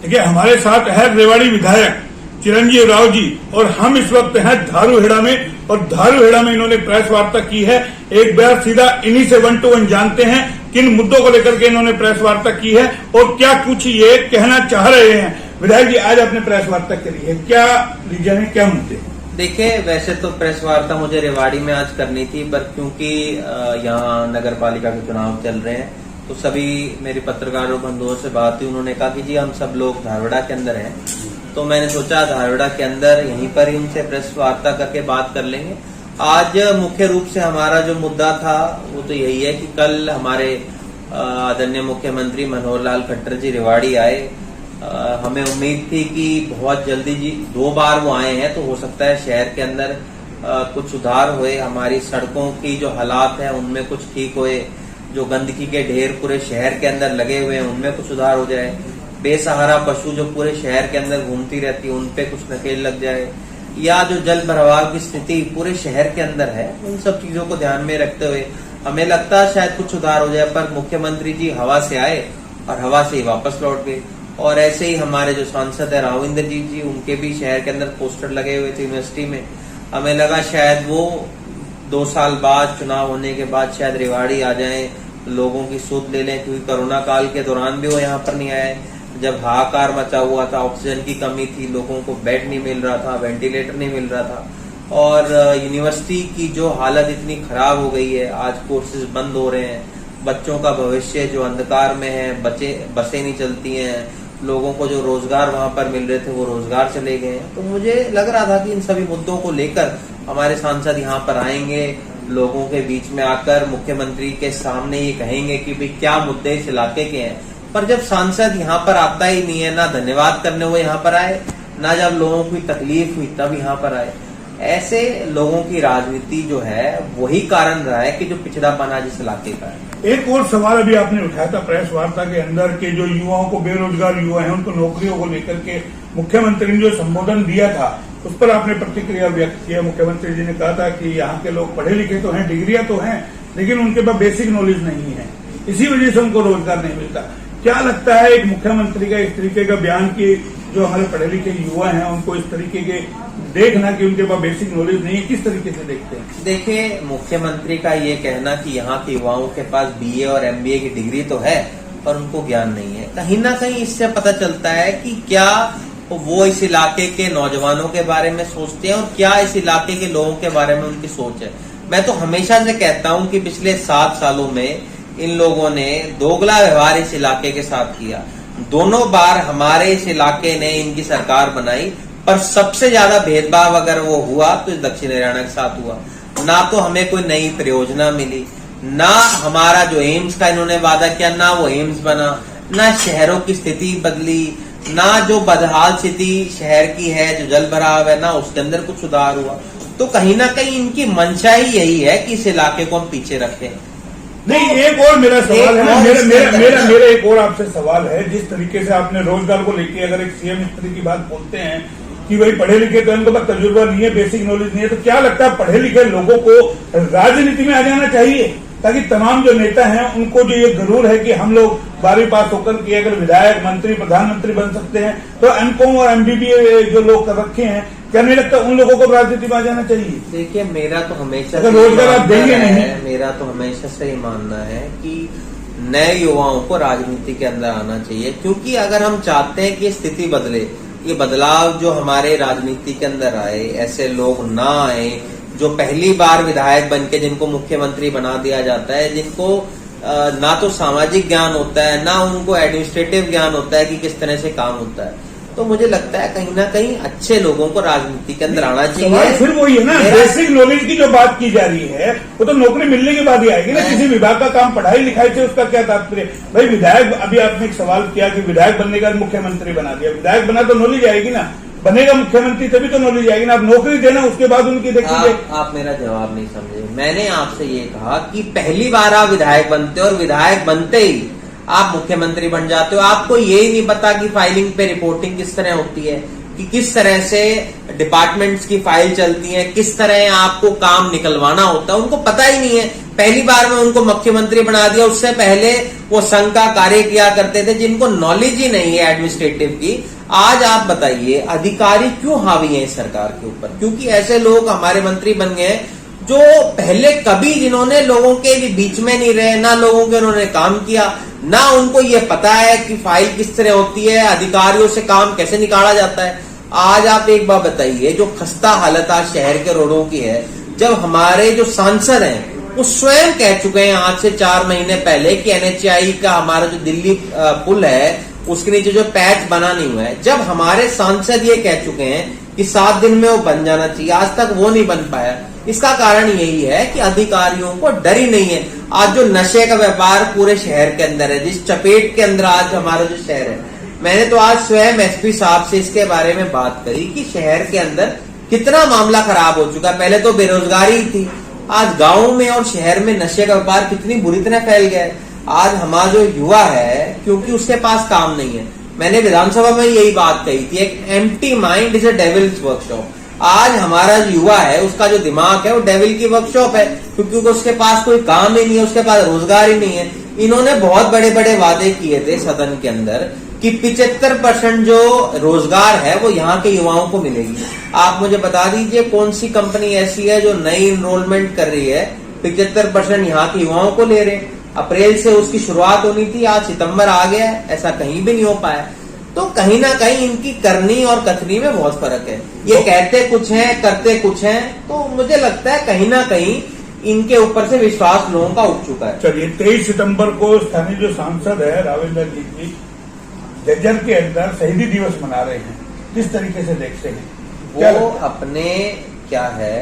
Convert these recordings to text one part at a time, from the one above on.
देखिए, हमारे साथ है रेवाड़ी विधायक चिरंजीव राव जी और हम इस वक्त हैं धारूहेड़ा में, और धारूहेड़ा में इन्होंने प्रेस वार्ता की है। एक बार सीधा इन्हीं से 1 to 1 जानते हैं किन मुद्दों को लेकर के इन्होंने प्रेस वार्ता की है और क्या कुछ ये कहना चाह रहे हैं। विधायक जी, आज आपने प्रेस वार्ता करी है, क्या रीजन है, क्या मुद्दे? देखिए, वैसे तो प्रेस वार्ता मुझे रेवाड़ी में आज करनी थी, पर क्योंकि यहाँ नगर पालिका के चुनाव चल रहे हैं तो सभी मेरे पत्रकारों बंधुओं से बात हुई। उन्होंने कहा कि जी हम सब लोग धारूहेड़ा के अंदर हैं, तो मैंने सोचा धारूहेड़ा के अंदर यहीं पर ही उनसे प्रेस वार्ता करके बात कर लेंगे। आज मुख्य रूप से हमारा जो मुद्दा था वो तो यही है कि कल हमारे आदरणीय मुख्यमंत्री मनोहर लाल खट्टर जी रेवाड़ी आए। हमें उम्मीद थी कि बहुत जल्दी जी 2 बार वो आए हैं तो हो सकता है शहर के अंदर कुछ सुधार हुए, हमारी सड़कों की जो हालात है उनमें कुछ ठीक हुए, जो गंदगी के ढेर पूरे शहर के अंदर लगे हुए हैं उनमें कुछ सुधार हो जाए, बेसहारा पशु जो पूरे शहर के अंदर घूमती रहती है उन पे कुछ नकेल लग जाए, या जो जल भराव की स्थिति पूरे शहर के अंदर है उन सब चीजों को ध्यान में रखते हुए हमें लगता है शायद कुछ सुधार हो जाए। पर मुख्यमंत्री जी हवा से आए और हवा से ही वापस लौट गए। और ऐसे ही हमारे जो सांसद है राव इंद्रजीत जी, उनके भी शहर के अंदर पोस्टर लगे हुए थे यूनिवर्सिटी में। हमें लगा शायद वो 2 साल बाद चुनाव होने के बाद शायद रेवाड़ी आ जाएं, लोगों की सुध ले लें, क्योंकि कोरोना काल के दौरान भी वो यहाँ पर नहीं आए जब हाहाकार मचा हुआ था, ऑक्सीजन की कमी थी, लोगों को बेड नहीं मिल रहा था, वेंटिलेटर नहीं मिल रहा था, और यूनिवर्सिटी की जो हालत इतनी खराब हो गई है, आज कोर्सेज बंद हो रहे हैं, बच्चों का भविष्य जो अंधकार में है, बसें नहीं चलती हैं, लोगों को जो रोजगार वहां पर मिल रहे थे वो रोजगार चले गए हैं। तो मुझे लग रहा था कि इन सभी मुद्दों को लेकर हमारे सांसद यहाँ पर आएंगे, लोगों के बीच में आकर मुख्यमंत्री के सामने ये कहेंगे कि भाई क्या मुद्दे इस इलाके के हैं। पर जब सांसद यहाँ पर आता ही नहीं है, ना धन्यवाद करने वो यहाँ पर आए, ना जब लोगों की तकलीफ हुई तब यहाँ पर आए, ऐसे लोगों की राजनीति जो है वही कारण रहा है कि जो पिछड़ापन आज इस इलाके का है। एक और सवाल अभी आपने उठाया था प्रेस वार्ता के अंदर के जो युवाओं को, बेरोजगार युवा हैं उनको नौकरियों को लेकर के मुख्यमंत्री ने जो संबोधन दिया था उस पर आपने प्रतिक्रिया व्यक्त किया। मुख्यमंत्री जी ने कहा था कि यहाँ के लोग पढ़े लिखे तो हैं, डिग्रियां तो हैं, लेकिन उनके पास बेसिक नॉलेज नहीं है, इसी वजह से उनको रोजगार नहीं मिलता। क्या लगता है एक मुख्यमंत्री का इस तरीके का बयान की जो हमारे पढ़े लिखे युवा हैं उनको इस तरीके के देखना कि उनके पास बेसिक नॉलेज नहीं है, किस तरीके से देखते हैं? देखिए, मुख्यमंत्री का ये कहना कि यहाँ के युवाओं के पास बीए और एमबीए की डिग्री तो है पर उनको ज्ञान नहीं है, कहीं ना कहीं इससे पता चलता है कि क्या वो इस इलाके के नौजवानों के बारे में सोचते हैं और क्या इस इलाके के लोगों के बारे में उनकी सोच है। मैं तो हमेशा से कहता हूँ कि पिछले 7 सालों में इन लोगों ने दोगला व्यवहार इस इलाके के साथ किया। दोनों बार हमारे इस इलाके ने इनकी सरकार बनाई, पर सबसे ज्यादा भेदभाव अगर वो हुआ तो इस दक्षिण हरियाणा के साथ हुआ। ना तो हमें कोई नई परियोजना मिली, ना हमारा जो एम्स का इन्होंने वादा किया ना वो एम्स बना, ना शहरों की स्थिति बदली, ना जो बदहाल स्थिति शहर की है, जो जल भराव है, ना उसके अंदर कुछ सुधार हुआ। तो कहीं ना कहीं इनकी मंशा ही यही है कि इस इलाके को हम पीछे रखें। नहीं, एक और मेरा सवाल है, मेरा एक और आपसे सवाल है। जिस तरीके से आपने रोजगार को लेके अगर एक सीएम इस तरह की बात बोलते हैं कि भाई पढ़े लिखे तो इनको पास तजुर्बा नहीं है, बेसिक नॉलेज नहीं है, तो क्या लगता है पढ़े लिखे लोगों को राजनीति में आ जाना चाहिए ताकि तमाम जो नेता हैं उनको जो ये जरूर है कि हम लोग 12वीं पास होकर के अगर विधायक, मंत्री, प्रधानमंत्री बन सकते हैं, तो एमकॉम और एमबीबीए जो लोग कर रखे हैं, क्या नहीं लगता उन लोगों को राजनीति में आ जाना चाहिए? देखिए, मेरा तो हमेशा रोजगार आप देंगे नहीं, मेरा तो हमेशा से ही मानना है कि नए युवाओं को राजनीति के अंदर आना चाहिए, क्योंकि अगर हम चाहते हैं कि स्थिति बदले, ये बदलाव जो हमारे राजनीति के अंदर आए, ऐसे लोग ना आए जो पहली बार विधायक बनके जिनको मुख्यमंत्री बना दिया जाता है, जिनको ना तो सामाजिक ज्ञान होता है ना उनको एडमिनिस्ट्रेटिव ज्ञान होता है कि किस तरह से काम होता है। तो मुझे लगता है कहीं ना कहीं अच्छे लोगों को राजनीति के अंदर आना चाहिए। फिर वही है ना, बेसिक नॉलेज की जो बात की जा रही है वो तो नौकरी मिलने के बाद ही आएगी ना। किसी विभाग का काम पढ़ाई लिखाई से उसका क्या तात्पर्य? भाई विधायक, अभी आपने एक सवाल किया कि विधायक बनने का मुख्यमंत्री बना दिया, विधायक बना तो नॉलेज आएगी ना, बनेगा मुख्यमंत्री तभी तो नॉलेज आएगी ना। आप नौकरी देना, उसके बाद उनकी देखिए। आप मेरा जवाब नहीं समझे। मैंने आपसे ये कहा कि पहली बार आप विधायक बनते हो और विधायक बनते ही आप मुख्यमंत्री बन जाते हो, आपको यही नहीं पता कि फाइलिंग पे रिपोर्टिंग किस तरह होती है, कि किस तरह से डिपार्टमेंट्स की फाइल चलती है, किस तरह आपको काम निकलवाना होता है, उनको पता ही नहीं है। पहली बार में उनको मुख्यमंत्री बना दिया, उससे पहले वो संघ का कार्य किया करते थे, जिनको नॉलेज ही नहीं है एडमिनिस्ट्रेटिव की। आज आप बताइए अधिकारी क्यों हावी है इस सरकार के ऊपर? क्योंकि ऐसे लोग हमारे मंत्री बन गए जो पहले कभी जिन्होंने लोगों के बीच में नहीं रहे, ना लोगों के उन्होंने काम किया, ना उनको ये पता है कि फाइल किस तरह होती है, अधिकारियों से काम कैसे निकाला जाता है। आज आप एक बात बताइए, जो खस्ता हालत आज शहर के रोडों की है, जब हमारे जो सांसद हैं वो स्वयं कह चुके हैं आज से 4 महीने पहले कि NHAI का हमारा जो दिल्ली पुल है उसके नीचे जो पैच बना नहीं हुआ है, जब हमारे सांसद ये कह चुके हैं कि 7 दिन में वो बन जाना चाहिए, आज तक वो नहीं बन पाया। इसका कारण यही है कि अधिकारियों को डर ही नहीं है। आज जो नशे का व्यापार पूरे शहर के अंदर है, जिस चपेट के अंदर आज हमारा जो शहर है, मैंने तो आज स्वयं SP साहब से इसके बारे में बात करी कि शहर के अंदर कितना मामला खराब हो चुका है। पहले तो बेरोजगारी थी, आज गांव में और शहर में नशे का व्यापार कितनी बुरी तरह फैल गया है। आज हमारा जो युवा है, क्योंकि उसके पास काम नहीं है, मैंने विधानसभा में यही बात कही थी, एक empty mind is a devils workshop. आज हमारा जो युवा है उसका जो दिमाग है वो डेविल की वर्कशॉप है, क्योंकि उसके पास कोई काम ही नहीं है, उसके पास रोजगार ही नहीं है। इन्होंने बहुत बड़े बड़े वादे किए थे सदन के अंदर कि 75% जो रोजगार है वो यहाँ के युवाओं को मिलेगी। आप मुझे बता दीजिए कौन सी कंपनी ऐसी है जो नई इनरोलमेंट कर रही है 75% यहाँ के युवाओं को ले रहे। अप्रैल से उसकी शुरुआत होनी थी, आज सितंबर आ गया है, ऐसा कहीं भी नहीं हो पाया। तो कहीं ना कहीं इनकी करनी और कथनी में बहुत फर्क है। ये कहते कुछ हैं, करते कुछ हैं, तो मुझे लगता है कहीं ना कहीं इनके ऊपर से विश्वास लोगों का उठ चुका है। चलिए 23 सितंबर को स्थानीय जो सांसद है राविंदर जी जज्जर के अंदर शहीदी दिवस मना रहे हैं, किस तरीके से देखते हैं? वो अपने क्या है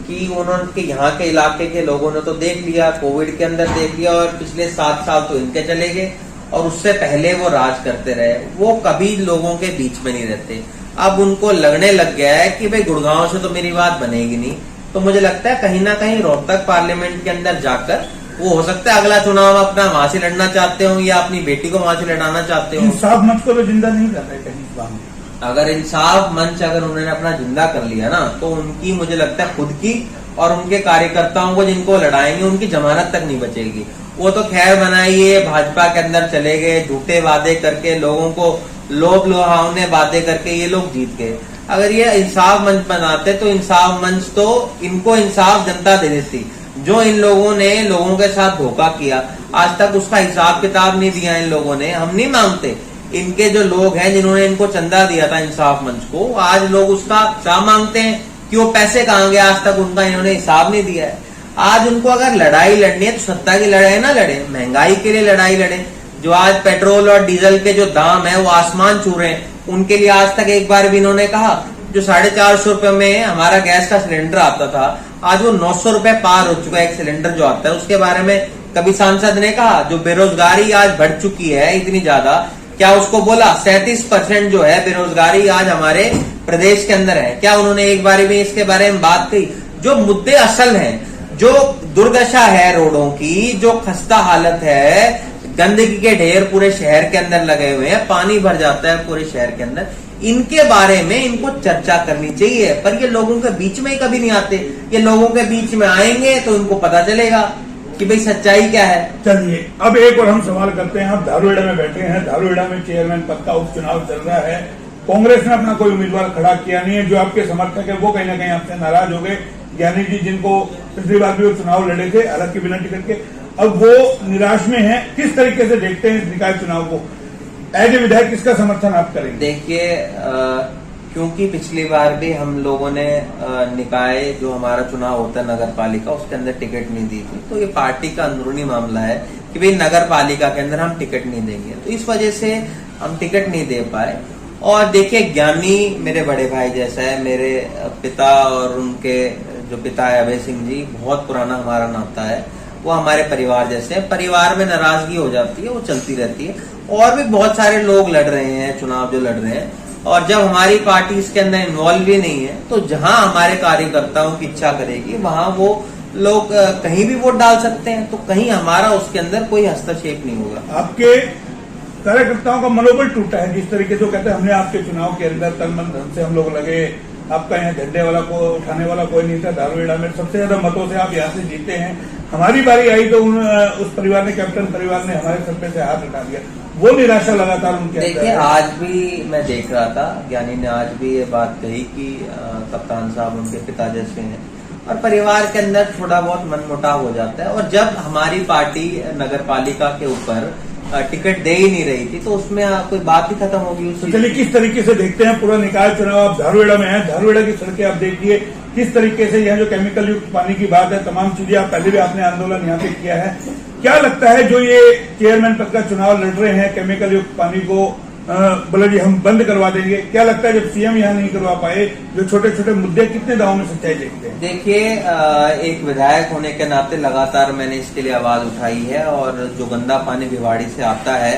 कि उन्होंने यहाँ के इलाके के लोगों ने तो देख लिया, कोविड के अंदर देख लिया, और पिछले 7 साल तो इनके चले गए, और उससे पहले वो राज करते रहे। वो कभी लोगों के बीच में नहीं रहते। अब उनको लगने लग गया है कि भाई गुड़गांव से तो मेरी बात बनेगी नहीं। तो मुझे लगता है कहीं ना कहीं रोहतक पार्लियामेंट के अंदर जाकर वो हो सकता है अगला चुनाव अपना वहां से लड़ना चाहते हो या अपनी बेटी को वहां से लड़ाना चाहते हो। इंसाफ मंच को तो जिंदा नहीं कर रहे कहीं इस बात में। अगर इंसाफ मंच अगर उन्होंने अपना जिंदा कर लिया ना, तो उनकी मुझे लगता है खुद की और उनके कार्यकर्ताओं को जिनको लड़ाएंगे उनकी जमानत तक नहीं बचेगी। वो तो खैर बनाइए, भाजपा के अंदर चले गए, झूठे वादे करके लोगों को लोभ लोहावने वादे करके ये लोग जीत गए। अगर ये इंसाफ मंच बनाते तो इंसाफ मंच तो इनको इंसाफ जनता दे देती। जो इन लोगों ने लोगों के साथ धोखा किया, आज तक उसका हिसाब किताब नहीं दिया इन लोगों ने। हम नहीं मांगते, इनके जो लोग हैं जिन्होंने इनको चंदा दिया था इंसाफ मंच को, आज लोग उसका क्या मांगते हैं कि वो पैसे कहाँ गए, आज तक उनका इन्होंने हिसाब नहीं दिया है। आज उनको अगर लड़ाई लड़नी है तो सत्ता की लड़ाई ना लड़े, महंगाई के लिए लड़ाई लड़े। जो आज पेट्रोल और डीजल के जो दाम है वो आसमान छू रहे हैं, उनके लिए आज तक एक बार भी इन्होंने कहा। जो 450 रुपए में हमारा गैस का सिलेंडर आता था, आज वो 900 रुपए पार हो चुका है एक सिलेंडर जो आता है। उसके बारे में कभी सांसद ने कहा? जो बेरोजगारी आज बढ़ चुकी है इतनी ज्यादा, क्या उसको बोला? 37% जो है बेरोजगारी आज हमारे प्रदेश के अंदर है, क्या उन्होंने एक बार भी इसके बारे में बात की? जो मुद्दे असल हैं, जो दुर्दशा है रोडों की, जो खस्ता हालत है, गंदगी के ढेर पूरे शहर के अंदर लगे हुए हैं, पानी भर जाता है पूरे शहर के अंदर, इनके बारे में इनको चर्चा करनी चाहिए। पर ये लोगों के बीच में ही कभी नहीं आते। ये लोगों के बीच में आएंगे तो इनको पता चलेगा कि भाई सच्चाई क्या है। चलिए अब एक और हम सवाल करते हैं। आप धारूहेड़ा में बैठे हैं, धारूहेड़ा में चेयरमैन पद का उपचुनाव चल रहा है। कांग्रेस ने अपना कोई उम्मीदवार खड़ा किया नहीं है। जो आपके समर्थक है वो कहीं ना कहीं आपसे नाराज हो गए। ज्ञानी जी जिनको पिछली बार भी वो चुनाव लड़े थे अलग की बिना टिकट के, अब वो निराश में है। किस तरीके से देखते हैं इस निकाय चुनाव को? एज ए विधायक किसका समर्थन आप करेंगे? देखिए, क्योंकि पिछली बार भी हम लोगों ने निकाय जो हमारा चुनाव होता है नगर पालिका, उसके अंदर टिकट नहीं दी थी, तो ये पार्टी का अंदरूनी मामला है कि भाई नगर पालिका के अंदर हम टिकट नहीं देंगे, तो इस वजह से हम टिकट नहीं दे पाए। और देखिए, ज्ञानी मेरे बड़े भाई जैसा है, मेरे पिता और उनके जो पिता है अभय सिंह जी, बहुत पुराना हमारा नाता है, वो हमारे परिवार जैसे हैं। परिवार में नाराजगी हो जाती है, वो चलती रहती है। और भी बहुत सारे लोग लड़ रहे हैं चुनाव, जो लड़ रहे हैं, और जब हमारी पार्टी इसके अंदर इन्वॉल्व ही नहीं है, तो जहां हमारे कार्यकर्ताओं की इच्छा करेगी वहां वो लोग कहीं भी वोट डाल सकते हैं, तो कहीं हमारा उसके अंदर कोई हस्तक्षेप नहीं होगा। आपके कार्यकर्ताओं का मनोबल टूटा है। जिस तरीके से वो कहते हैं हमने आपके चुनाव के अंदर तन मन धन से हम लोग लगे, आपका यहाँ झंडे वाला को उठाने वाला कोई नहीं था, धारूहेड़ा में सबसे ज्यादा मतों से आप यहाँ से जीते हैं, हमारी बारी आई तो उस परिवार ने, कैप्टन परिवार ने हमारे सर पे से हाथ हटा दिया। वो निराशा लगातार उनके अंदर देखिए है। आज भी मैं देख रहा था, ज्ञानी ने आज भी ये बात कही कि कप्तान साहब उनके पिता जैसे हैं और परिवार के अंदर थोड़ा बहुत मनमुटाव हो जाता है। और जब हमारी पार्टी नगर पालिका के ऊपर टिकट दे ही नहीं रही थी तो उसमें कोई बात ही खत्म होगी। तो चलिए किस तरीके से देखते हैं पूरा निकाय चुनाव, आप धारूहेड़ा में हैं, धारूहेड़ा की सड़कें आप देखिए किस तरीके से यह जो केमिकल युक्त पानी की बात है, तमाम चीजें आप पहले भी आपने आंदोलन यहाँ पे किया है। क्या लगता है जो ये चेयरमैन पद का चुनाव लड़ रहे हैं, केमिकल युक्त पानी को बोले जी हम बंद करवा देंगे, क्या लगता है जब सीएम यहाँ नहीं करवा पाए, जो छोटे छोटे मुद्दे, कितने दावों में सच्चाई देखते हैं? देखिए एक विधायक होने के नाते लगातार मैंने इसके लिए आवाज उठाई है और जो गंदा पानी भिवाड़ी से आता है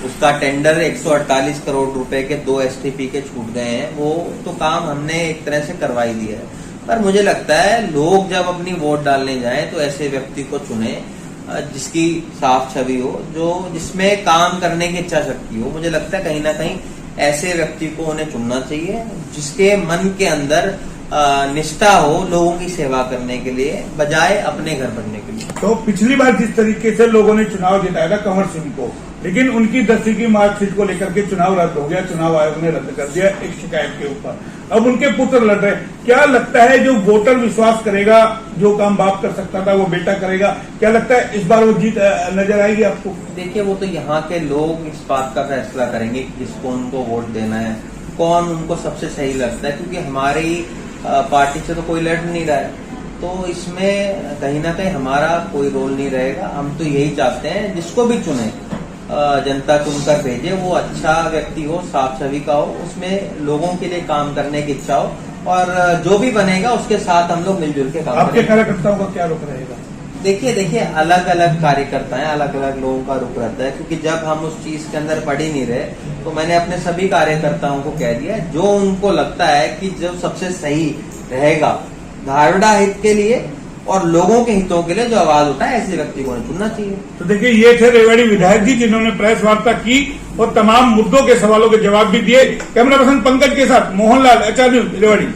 उसका टेंडर 148 करोड़ रुपए के 2 एसटीपी के छूट गए हैं, वो तो काम हमने एक तरह से करवाई दिया है। पर मुझे लगता है लोग जब अपनी वोट डालने जाएं तो ऐसे व्यक्ति को चुने जिसकी साफ छवि हो, जो जिसमें काम करने की इच्छा शक्ति हो। मुझे लगता है कहीं ना कहीं ऐसे व्यक्ति को उन्हें चुनना चाहिए जिसके मन के अंदर निष्ठा हो लोगों की सेवा करने के लिए बजाय अपने घर बनने के लिए। तो पिछली बार जिस तरीके से लोगों ने चुनाव जिताया था कंवर सिंह को, लेकिन उनकी 10वीं की मार्कशीट को लेकर के चुनाव रद्द हो गया, चुनाव आयोग ने रद्द कर दिया एक शिकायत के ऊपर। अब उनके पुत्र लड़ रहे, क्या लगता है जो वोटर विश्वास करेगा, जो काम बाप कर सकता था वो बेटा करेगा, क्या लगता है इस बार वो जीत नजर आएगी आपको? देखिए वो तो यहाँ के लोग इस बात का फैसला करेंगे कि किसको उनको वोट देना है, कौन उनको सबसे सही लगता है, क्योंकि हमारी पार्टी से तो कोई लड़ नहीं रहा है, तो इसमें कहीं ना कहीं हमारा कोई रोल नहीं रहेगा। हम तो यही चाहते हैं जिसको भी चुने जनता चुनकर भेजे, वो अच्छा व्यक्ति हो, साफ छवि का हो, उसमें लोगों के लिए काम करने की इच्छा हो और जो भी बनेगा उसके साथ हम लोग मिलजुल के काम आपके कार्यकर्ताओं का क्या रुख रहेगा? देखिए अलग अलग कार्यकर्ता हैं, अलग अलग लोगों का रुख रहता है, क्योंकि जब हम उस चीज के अंदर पड़ ही नहीं रहे तो मैंने अपने सभी कार्यकर्ताओं को कह दिया जो उनको लगता है कि जो सबसे सही रहेगा धारूहेड़ा हित के लिए और लोगों के हितों के लिए जो आवाज उठाए ऐसे व्यक्ति को चुनना चाहिए। तो देखिए ये थे रेवाड़ी विधायक जी जिन्होंने प्रेस वार्ता की और तमाम मुद्दों के सवालों के जवाब भी दिए। कैमरा पर्सन पंकज के साथ मोहनलाल, HR न्यूज, रेवाड़ी।